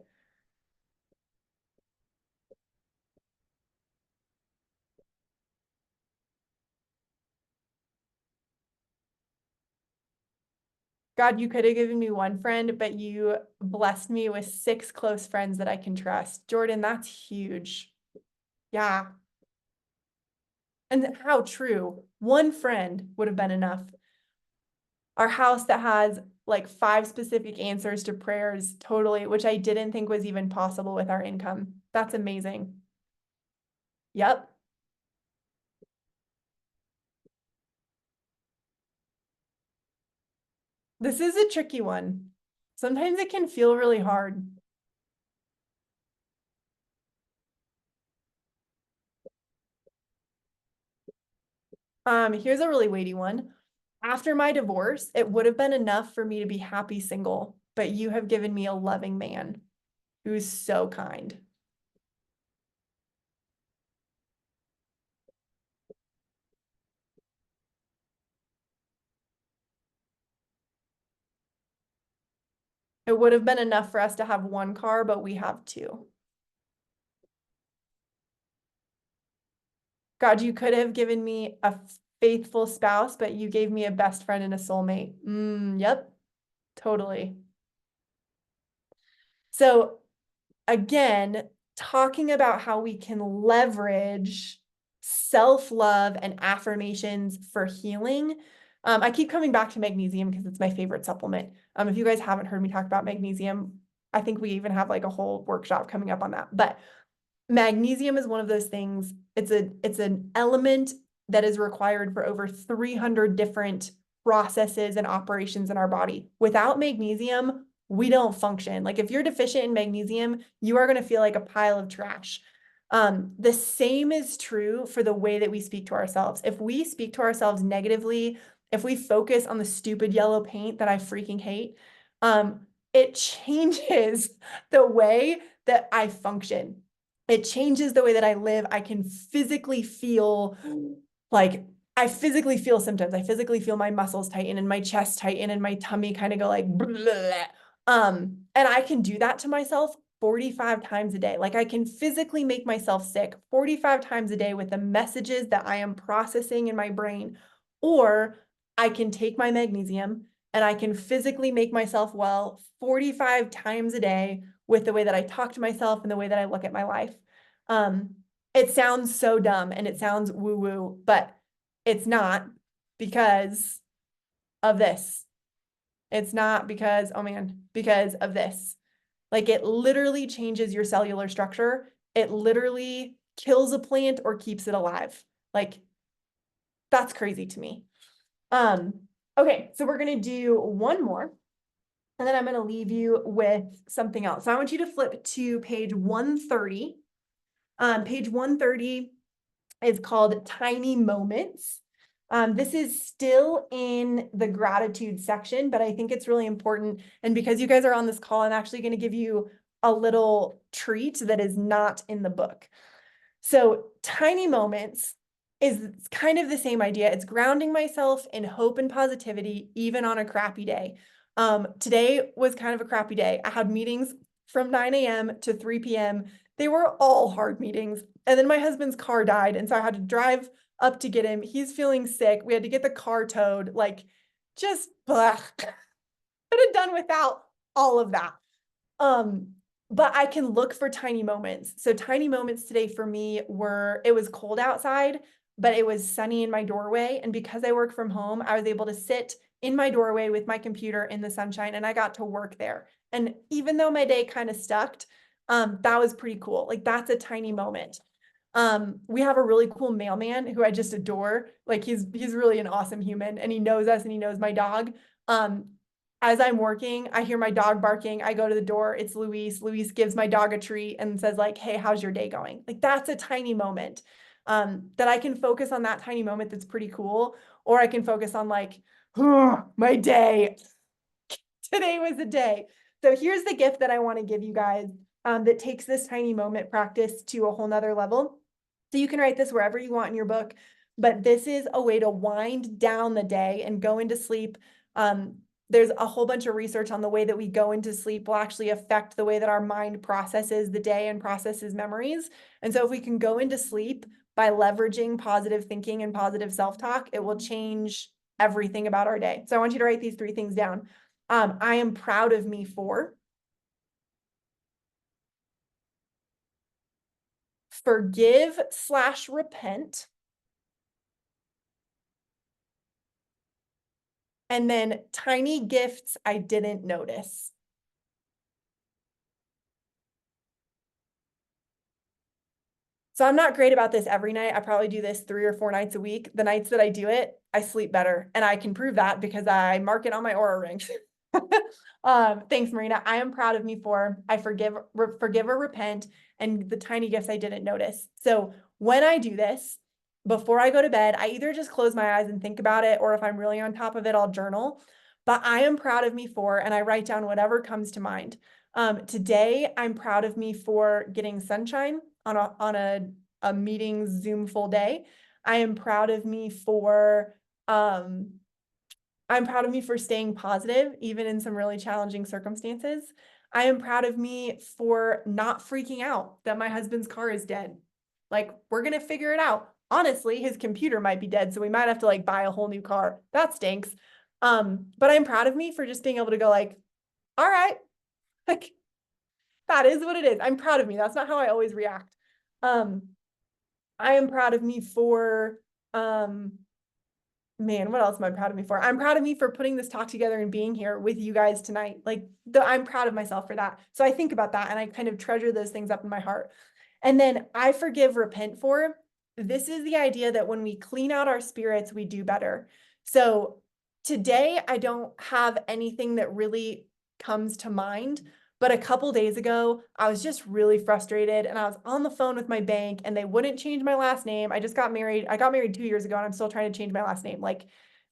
God, you could have given me one friend, but you blessed me with 6 close friends that I can trust. Jordan, that's huge. Yeah. And how true. One friend would have been enough. Our house that has like 5 specific answers to prayers, totally, which I didn't think was even possible with our income. That's amazing. Yep. This is a tricky one. Sometimes it can feel really hard. Here's a really weighty one. After my divorce, it would have been enough for me to be happy single, but you have given me a loving man who's so kind. It would have been enough for us to have one car, but we have 2. God, you could have given me a faithful spouse, but you gave me a best friend and a soulmate. Yep, totally. So again, talking about how we can leverage self-love and affirmations for healing. I keep coming back to magnesium because it's my favorite supplement. If you guys haven't heard me talk about magnesium, I think we even have like a whole workshop coming up on that. But magnesium is one of those things. It's an element that is required for over 300 different processes and operations in our body. Without magnesium, we don't function. Like if you're deficient in magnesium, you are going to feel like a pile of trash. The same is true for the way that we speak to ourselves. If we speak to ourselves negatively, if we focus on the stupid yellow paint that I freaking hate, it changes the way that I function. It changes the way that I live. I can physically feel like I physically feel symptoms. I physically feel my muscles tighten and my chest tighten and my tummy kind of go like, blah. And I can do that to myself 45 times a day. Like I can physically make myself sick 45 times a day with the messages that I am processing in my brain. Or I can take my magnesium and I can physically make myself well 45 times a day with the way that I talk to myself and the way that I look at my life. It sounds so dumb and it sounds woo-woo, but it's not because of this. It's not because, oh man, because of this. Like it literally changes your cellular structure. It literally kills a plant or keeps it alive. Like That's crazy to me. Okay, so we're going to do one more, and then I'm going to leave you with something else. So I want you to flip to page 130. Page 130 is called Tiny Moments. This is still in the gratitude section, but I think it's really important. And because you guys are on this call, I'm actually going to give you a little treat that is not in the book. So tiny moments is kind of the same idea. It's grounding myself in hope and positivity, even on a crappy day. Today was kind of a crappy day. I had meetings from 9 a.m. to 3 p.m. They were all hard meetings. And then my husband's car died. And so I had to drive up to get him. He's feeling sick. We had to get the car towed. Like, just blah. Could have done without all of that. But I can look for tiny moments. So tiny moments today for me were, it was cold outside, but it was sunny in my doorway. And because I work from home, I was able to sit in my doorway with my computer in the sunshine, and I got to work there. And even though my day kind of sucked, that was pretty cool. Like, that's a tiny moment. We have a really cool mailman who I just adore. Like, he's really an awesome human, and he knows us and he knows my dog. As I'm working, I hear my dog barking. I go to the door. It's Luis. Luis gives my dog a treat and says, like, hey, how's your day going? Like, that's a tiny moment, that I can focus on that tiny moment. That's pretty cool. Or I can focus on, like, oh, my day. Today was a day. So here's the gift that I want to give you guys, that takes this tiny moment practice to a whole nother level. So you can write this wherever you want in your book, but this is a way to wind down the day and go into sleep. There's a whole bunch of research on the way that we go into sleep will actually affect the way that our mind processes the day and processes memories. And so if we can go into sleep by leveraging positive thinking and positive self-talk, it will change everything about our day. So I want you to write these 3 things down. I am proud of me for forgive/repent, and then tiny gifts I didn't notice. So I'm not great about this every night. I probably do this 3 or 4 nights a week. The nights that I do it, I sleep better. And I can prove that because I mark it on my Aura ring. Thanks, Marina. I am proud of me for I forgive or repent, and the tiny gifts I didn't notice. So when I do this, before I go to bed, I either just close my eyes and think about it, or if I'm really on top of it, I'll journal. But I am proud of me for, and I write down whatever comes to mind. Today, I'm proud of me for getting sunshine on a meeting Zoom full day. I am proud of me for I'm proud of me for staying positive, even in some really challenging circumstances. I am proud of me for not freaking out that my husband's car is dead. Like, we're going to figure it out. Honestly, his computer might be dead, so we might have to like buy a whole new car. That stinks. But I'm proud of me for just being able to go like, all right, like, that is what it is. I'm proud of me. That's not how I always react. I am proud of me for, man, what else am I proud of me for? I'm proud of me for putting this talk together and being here with you guys tonight. Like, I'm proud of myself for that. So I think about that and I kind of treasure those things up in my heart. And then I forgive, repent for. This is the idea that when we clean out our spirits, we do better. So today, I don't have anything that really comes to mind. But a couple days ago, I was just really frustrated and I was on the phone with my bank and they wouldn't change my last name. I just got married. I got married 2 years ago and I'm still trying to change my last name. Like,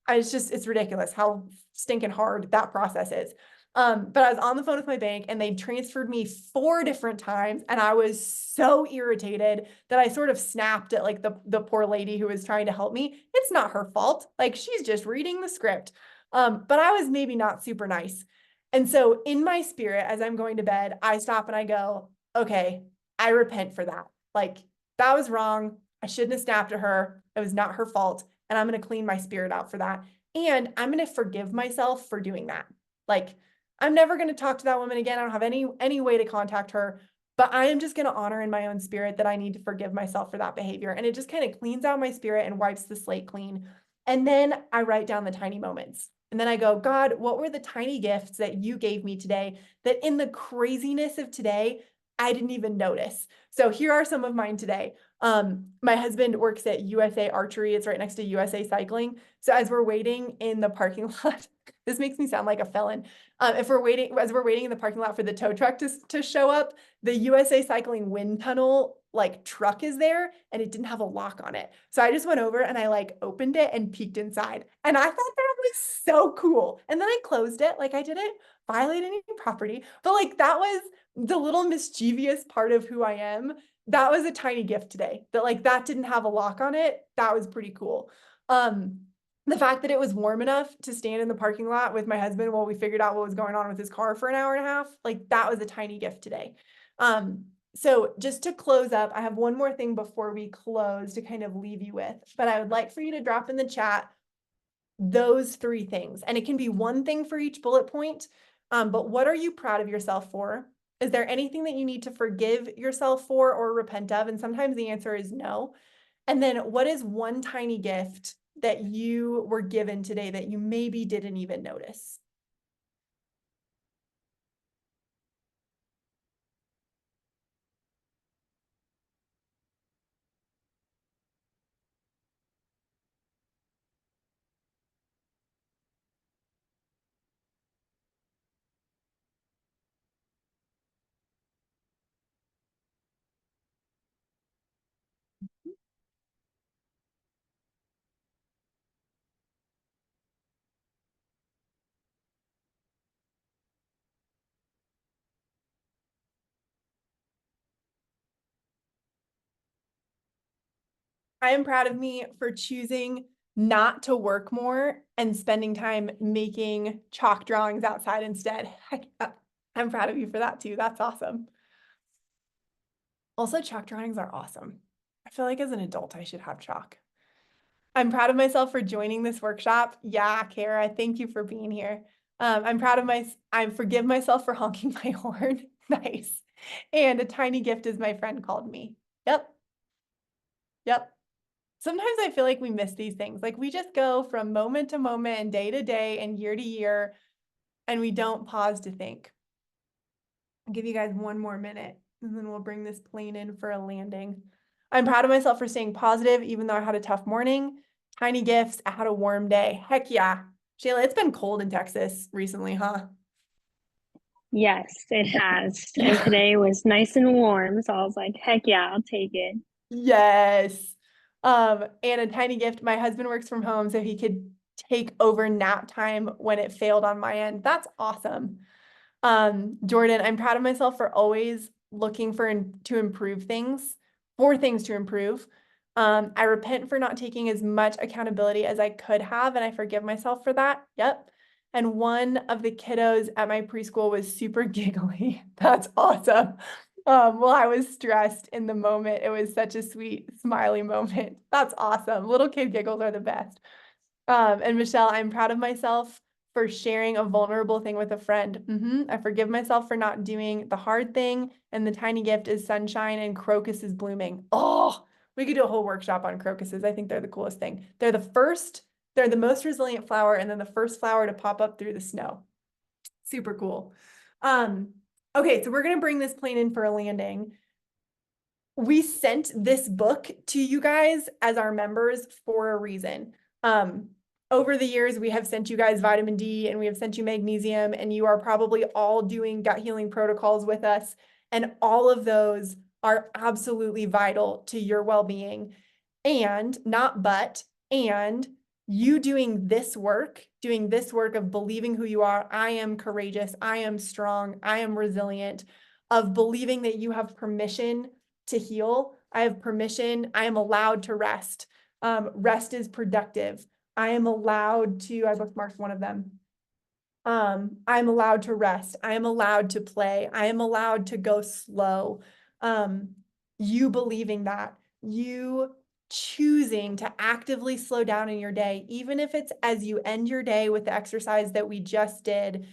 it's ridiculous how stinking hard that process is. But I was on the phone with my bank and they transferred me 4 different times. And I was so irritated that I sort of snapped at like the poor lady who was trying to help me. It's not her fault. Like, she's just reading the script. But I was maybe not super nice. And so in my spirit, as I'm going to bed, I stop and I go, okay, I repent for that. Like, that was wrong. I shouldn't have snapped at her. It was not her fault. And I'm going to clean my spirit out for that. And I'm going to forgive myself for doing that. Like, I'm never going to talk to that woman again. I don't have any way to contact her, but I am just going to honor in my own spirit that I need to forgive myself for that behavior. And it just kind of cleans out my spirit and wipes the slate clean. And then I write down the tiny moments. And then I go, God, what were the tiny gifts that you gave me today that in the craziness of today, I didn't even notice. So here are some of mine today. My husband works at USA Archery. It's right next to USA Cycling. So as we're waiting in the parking lot, this makes me sound like a felon. As we're waiting in the parking lot for the tow truck to show up, the USA Cycling wind tunnel like truck is there and it didn't have a lock on it. So I just went over and I like opened it and peeked inside. And I thought that was so cool. And then I closed it. Like I didn't violate any property, but like that was the little mischievous part of who I am. That was a tiny gift today. That like that didn't have a lock on it. That was pretty cool. The fact that it was warm enough to stand in the parking lot with my husband while we figured out what was going on with his car for an hour and a half, like that was a tiny gift today. So just to close up, I have one more thing before we close to kind of leave you with, but I would like for you to drop in the chat those 3 things. And it can be one thing for each bullet point. But what are you proud of yourself for? Is there anything that you need to forgive yourself for or repent of? And sometimes the answer is no. And then what is one tiny gift that you were given today that you maybe didn't even notice? I am proud of me for choosing not to work more and spending time making chalk drawings outside instead. Heck, I'm proud of you for that too. That's awesome. Also, chalk drawings are awesome. I feel like as an adult, I should have chalk. I'm proud of myself for joining this workshop. Yeah, Kara, thank you for being here. I forgive myself for honking my horn. Nice. And a tiny gift as my friend called me. Yep. Yep. Sometimes I feel like we miss these things. Like we just go from moment to moment and day to day and year to year, and we don't pause to think. I'll give you guys one more minute and then we'll bring this plane in for a landing. I'm proud of myself for staying positive, even though I had a tough morning. Tiny gifts. I had a warm day. Heck yeah. Shayla, it's been cold in Texas recently, huh? Yes, it has. And today was nice and warm. So I was like, heck yeah, I'll take it. Yes. And a tiny gift. My husband works from home, so he could take over nap time when it failed on my end. That's awesome. Jordan, I'm proud of myself for always looking to improve things, for things to improve. I repent for not taking as much accountability as I could have, and I forgive myself for that. Yep. And one of the kiddos at my preschool was super giggly. That's awesome. Well, I was stressed in the moment. It was such a sweet, smiley moment. That's awesome. Little kid giggles are the best. And Michelle, I'm proud of myself for sharing a vulnerable thing with a friend. I forgive myself for not doing the hard thing. And the tiny gift is sunshine and crocus is blooming. Oh, we could do a whole workshop on crocuses. I think they're the coolest thing. They're the most resilient flower, and then the first flower to pop up through the snow. Super cool. Okay, so we're gonna bring this plane in for a landing. We sent this book to you guys as our members for a reason. Over the years, we have sent you guys vitamin D and we have sent you magnesium, and you are probably all doing gut healing protocols with us. And all of those are absolutely vital to your well-being. And not but, and you doing this work of believing who you are. I am courageous. I am strong. I am resilient, of believing that you have permission to heal. I have permission. I am allowed to rest. Rest is productive. I am allowed to, I bookmarked one of them. I'm allowed to rest. I am allowed to play. I am allowed to go slow. You believing that, you choosing to actively slow down in your day, even if it's as you end your day with the exercise that we just did,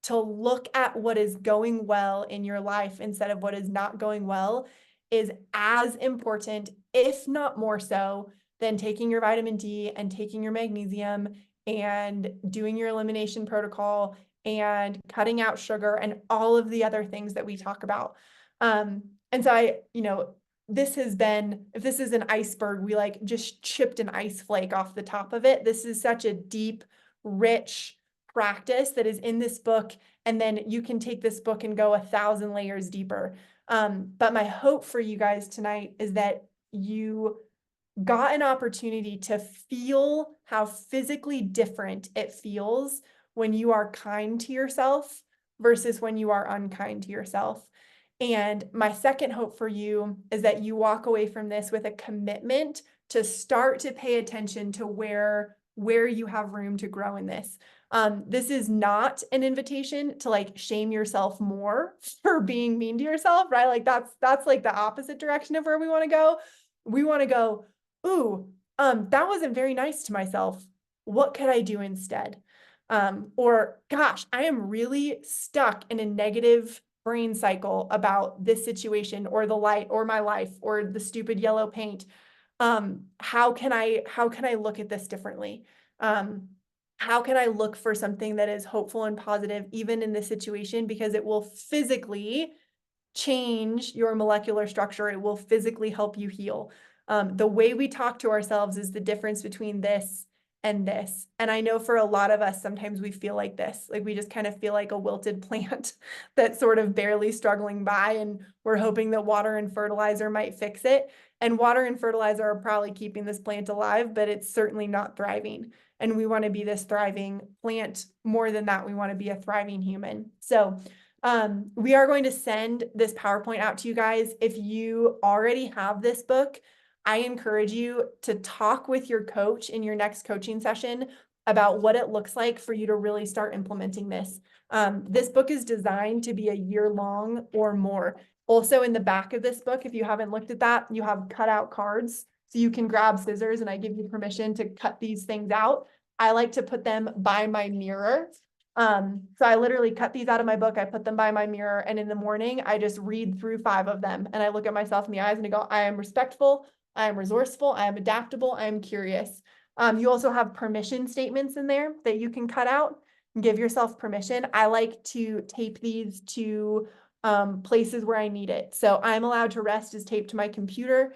to look at what is going well in your life instead of what is not going well, is as important, if not more so, than taking your vitamin D and taking your magnesium and doing your elimination protocol and cutting out sugar and all of the other things that we talk about. And so this has been, if this is an iceberg, we like just chipped an ice flake off the top of it. This is such a deep, rich practice that is in this book. And then you can take this book and go 1,000 layers deeper. But my hope for you guys tonight is that you got an opportunity to feel how physically different it feels when you are kind to yourself versus when you are unkind to yourself. And my second hope for you is that you walk away from this with a commitment to start to pay attention to where you have room to grow in this. This is not an invitation to like shame yourself more for being mean to yourself, right? Like that's like the opposite direction of where we want to go. We want to go, ooh, that wasn't very nice to myself. What could I do instead? Or gosh, I am really stuck in a negative brain cycle about this situation or the light or my life or the stupid yellow paint. How can I look at this differently? How can I look for something that is hopeful and positive even in this situation, because it will physically change your molecular structure. It will physically help you heal. The way we talk to ourselves is the difference between this and this. And I know for a lot of us, sometimes we feel like this, like we just kind of feel like a wilted plant that's sort of barely struggling by, and we're hoping that water and fertilizer might fix it. And water and fertilizer are probably keeping this plant alive, but it's certainly not thriving. And we want to be this thriving plant. More than that, we want to be a thriving human. So we are going to send this PowerPoint out to you guys. If you already have this book, I encourage you to talk with your coach in your next coaching session about what it looks like for you to really start implementing this. This book is designed to be a year long or more. Also in the back of this book, if you haven't looked at that, you have cutout cards. So you can grab scissors and I give you permission to cut these things out. I like to put them by my mirror. So I literally cut these out of my book. I put them by my mirror, and in the morning, I just read through 5 of them. And I look at myself in the eyes and I go, I am respectful. I am resourceful. I am adaptable. I am curious. You also have permission statements in there that you can cut out and give yourself permission. I like to tape these to places where I need it. So I'm allowed to rest is taped to my computer.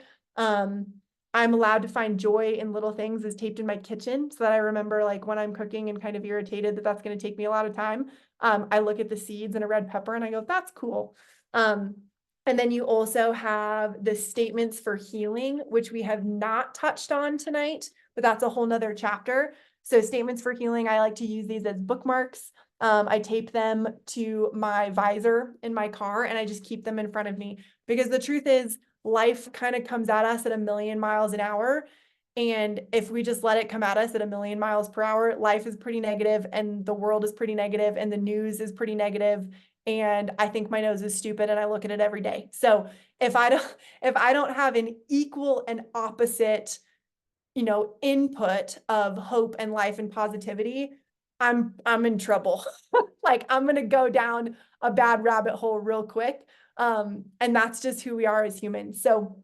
I'm allowed to find joy in little things is taped in my kitchen so that I remember like when I'm cooking and kind of irritated that that's going to take me a lot of time. I look at the seeds and a red pepper and I go, that's cool. And then you also have the statements for healing, which we have not touched on tonight, but that's a whole nother chapter. So statements for healing, I like to use these as bookmarks. I tape them to my visor in my car and I just keep them in front of me, because the truth is life kind of comes at us at 1,000,000 miles an hour. And if we just let it come at us at 1,000,000 miles per hour, life is pretty negative and the world is pretty negative and the news is pretty negative. And I think my nose is stupid and I look at it every day. So if I don't have an equal and opposite, input of hope and life and positivity, I'm in trouble. Like I'm going to go down a bad rabbit hole real quick. And that's just who we are as humans. So,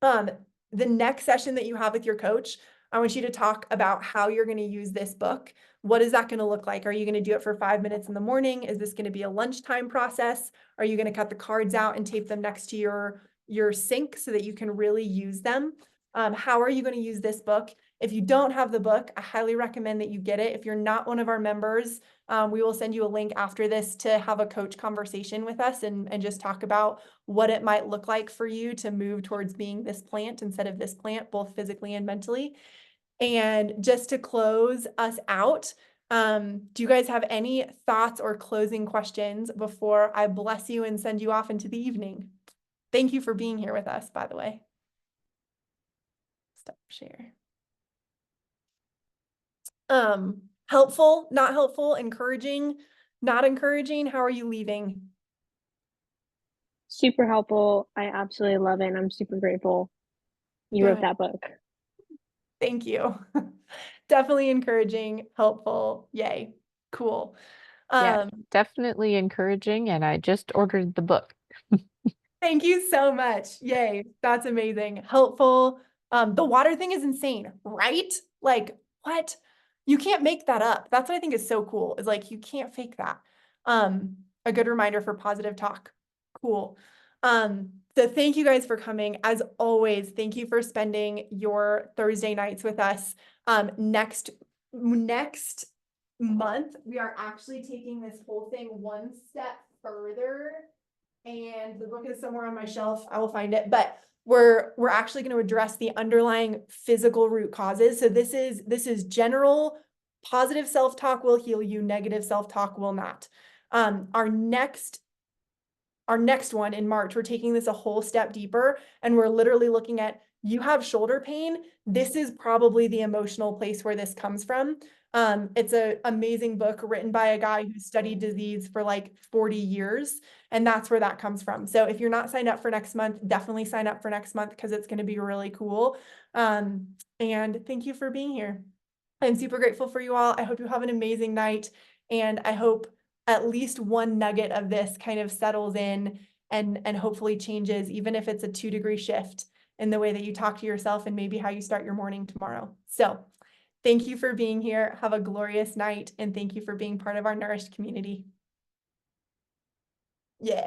the next session that you have with your coach, I want you to talk about how you're going to use this book. What is that going to look like? Are you going to do it for 5 minutes in the morning? Is this going to be a lunchtime process? Are you going to cut the cards out and tape them next to your sink so that you can really use them? How are you going to use this book? If you don't have the book, I highly recommend that you get it. If you're not one of our members, we will send you a link after this to have a coach conversation with us and just talk about what it might look like for you to move towards being this plant instead of this plant, both physically and mentally. And just to close us out, do you guys have any thoughts or closing questions before I bless you and send you off into the evening? Thank you for being here with us, by the way. Stop share. Helpful, not helpful, encouraging, not encouraging. How are you leaving? Super helpful. I absolutely love it. And I'm super grateful you wrote Good. that book. Thank you. Definitely encouraging, helpful. Yay. Cool. Yeah, definitely encouraging. And I just ordered the book. Thank you so much. Yay. That's amazing. Helpful. The water thing is insane, right? Like, what? You can't make that up. That's what I think is so cool. Is like you can't fake that. A good reminder for positive talk. Cool. So thank you guys for coming. As always, thank you for spending your Thursday nights with us. Next month, we are actually taking this whole thing one step further. And the book is somewhere on my shelf. I will find it, but we're actually going to address the underlying physical root causes. So this is general. Positive self-talk will heal you. Negative self-talk will not. Our next one in March, we're taking this a whole step deeper, and we're literally looking at, you have shoulder pain. This is probably the emotional place where this comes from. It's an amazing book written by a guy who studied disease for like 40 years. And that's where that comes from. So if you're not signed up for next month, definitely sign up for next month because it's going to be really cool. And thank you for being here. I'm super grateful for you all. I hope you have an amazing night. And I hope at least one nugget of this kind of settles in and hopefully changes, even if it's a 2-degree shift in the way that you talk to yourself and maybe how you start your morning tomorrow. So thank you for being here. Have a glorious night. And thank you for being part of our Nourished community. Yeah.